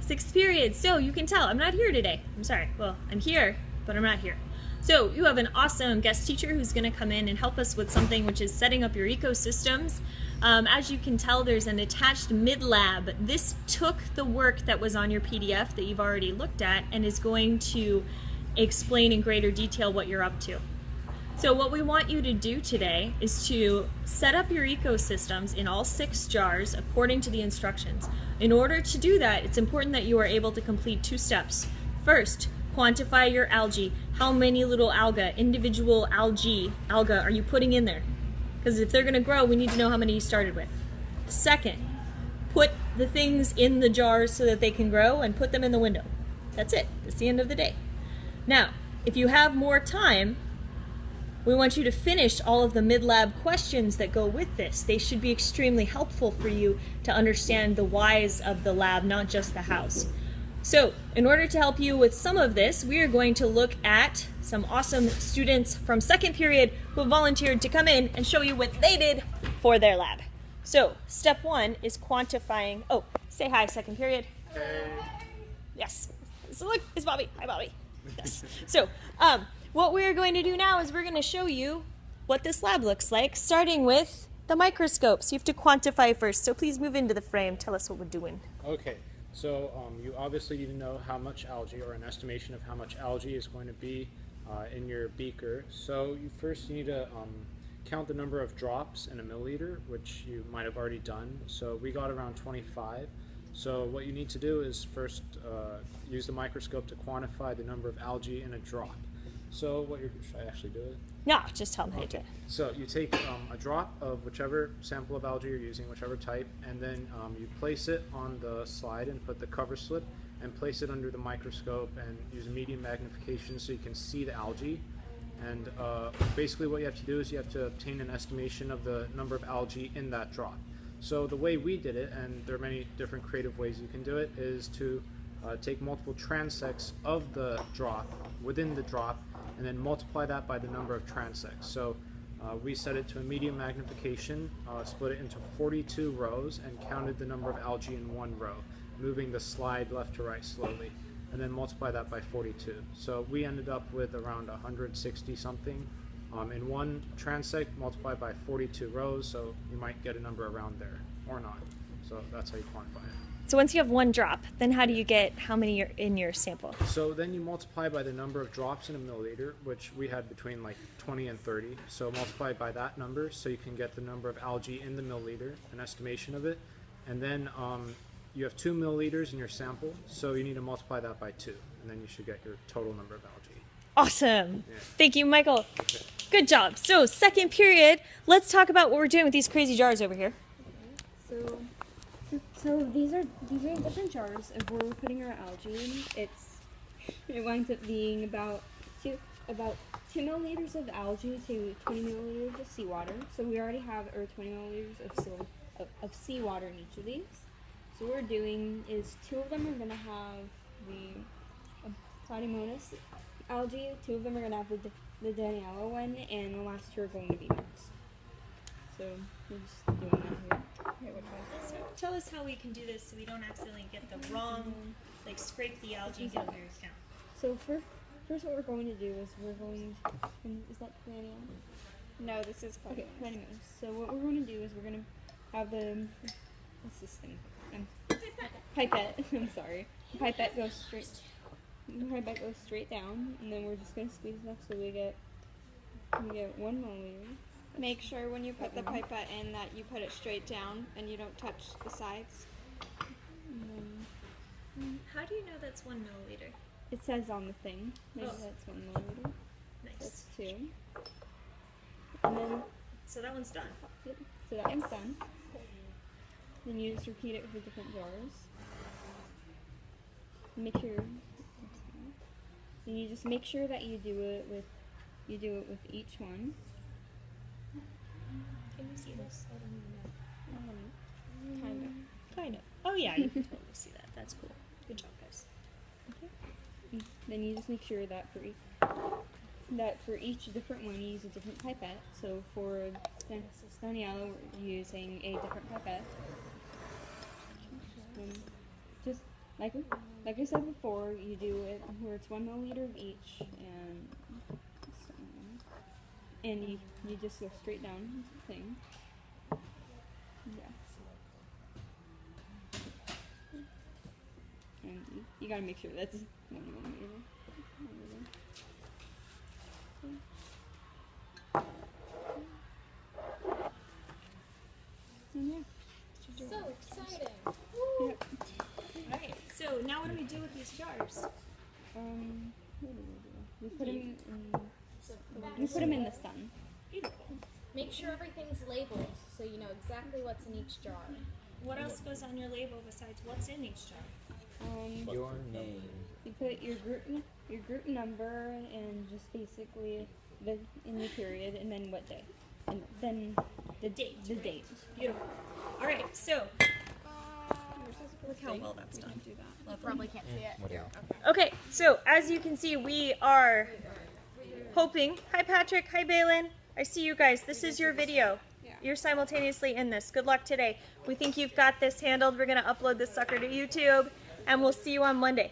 Sixth period. So you can tell I'm not here today. I'm sorry. Well, I'm here, but I'm not here. So you have an awesome guest teacher who's going to come in and help us with something which is setting up your ecosystems. As you can tell, there's an attached mid-lab. This took the work that was on your PDF that you've already looked at and is going to explain in greater detail what you're up to. So what we want you to do today is to set up your ecosystems in all 6 jars according to the instructions. In order to do that, it's important that you are able to complete 2 steps. First, quantify your algae. How many little individual alga are you putting in there? Because if they're going to grow, we need to know how many you started with. Second, put the things in the jars so that they can grow and put them in the window. That's it. That's the end of the day. Now, if you have more time, we want you to finish all of the mid-lab questions that go with this. They should be extremely helpful for you to understand the whys of the lab, not just the hows. So, in order to help you with some of this, we are going to look at some awesome students from second period who volunteered to come in and show you what they did for their lab. So, step 1 is quantifying. Oh, say hi, second period. Hey. Yes. So look, it's Bobby. Hi, Bobby. Yes. So, what we're going to do now is we're going to show you what this lab looks like, starting with the microscopes. You have to quantify first, so please move into the frame. Tell us what we're doing. Okay, so you obviously need to know how much algae, or an estimation of how much algae is going to be in your beaker. So you need to count the number of drops in a milliliter, which you might have already done. So we got around 25. So what you need to do is first use the microscope to quantify the number of algae in a drop. So should I actually do it? No, just tell them how to do it. So you take a drop of whichever sample of algae you're using, whichever type, and then you place it on the slide and put the cover slip and place it under the microscope and use a medium magnification so you can see the algae. And basically what you have to do is you have to obtain an estimation of the number of algae in that drop. So the way we did it, and there are many different creative ways you can do it, is to take multiple transects of the drop within the drop and then multiply that by the number of transects. So we set it to a medium magnification, split it into 42 rows, and counted the number of algae in one row, moving the slide left to right slowly, and then multiply that by 42. So we ended up with around 160 something in one transect multiplied by 42 rows, so you might get a number around there, or not. So that's how you quantify it. So once you have one drop, then how do you get how many are in your sample? So then you multiply by the number of drops in a milliliter, which we had between like 20 and 30. So multiply by that number so you can get the number of algae in the milliliter, an estimation of it. And then you have 2 milliliters in your sample, so you need to multiply that by 2. And then you should get your total number of algae. Awesome. Yeah. Thank you, Michael. Okay. Good job. So second period, let's talk about what we're doing with these crazy jars over here. So these are different jars of where we're putting our algae in. It winds up being about 2 milliliters of algae to 20 milliliters of seawater. So we already have our 20 milliliters of seawater in each of these. So what we're doing is 2 of them are going to have the Platymonas algae, 2 of them are going to have the Daniella one, and the last 2 are going to be mixed. So we're just doing that here. So tell us how we can do this so we don't accidentally get the wrong, like scrape the algae and get your account. So first what we're going to do is is that Platymonas? No, this is Platymonas. Okay, Platymonas. So what we're going to do is we're going to have what's this thing? Pipette. I'm sorry. Pipette goes straight down, and then we're just going to squeeze enough so we get 1 milliliter. Make sure when you put the pipette in that you put it straight down and you don't touch the sides. How do you know that's 1 milliliter? It says on the thing. Maybe that's 1 milliliter. Nice. That's 2. And then, So that one's done. so that one's done. Then you just repeat it for different jars. Make sure. And you just make sure that you do it with each one. Can you see this? I don't even know. Kind of. Kind of. Oh yeah, you can totally see that. That's cool. Good job, guys. Okay. Then you just make sure that for each different one you use a different pipette. So for Daniella, we're using a different pipette. like I said before, you do it where it's 1 milliliter of each, and you just go straight down the thing. Yeah. And you gotta make sure that's 1 millimeter. And yeah. So exciting. Yep. Alright, so now what do we do with these jars? What do? We put them in. We put them in the sun. Beautiful. Make sure everything's labeled so you know exactly what's in each jar. What else goes on your label besides what's in each jar? Your name. You put your group number and just basically in the period, and then what day, and then The date. the date. Beautiful. Alright, so look how well that's done. Probably can't see it. Whatever. Okay, so as you can see, we are hoping. Hi Patrick, hi Balin. I see you guys. This is your video. You're simultaneously in this. Good luck today. We think you've got this handled. We're going to upload this sucker to YouTube, and we'll see you on Monday.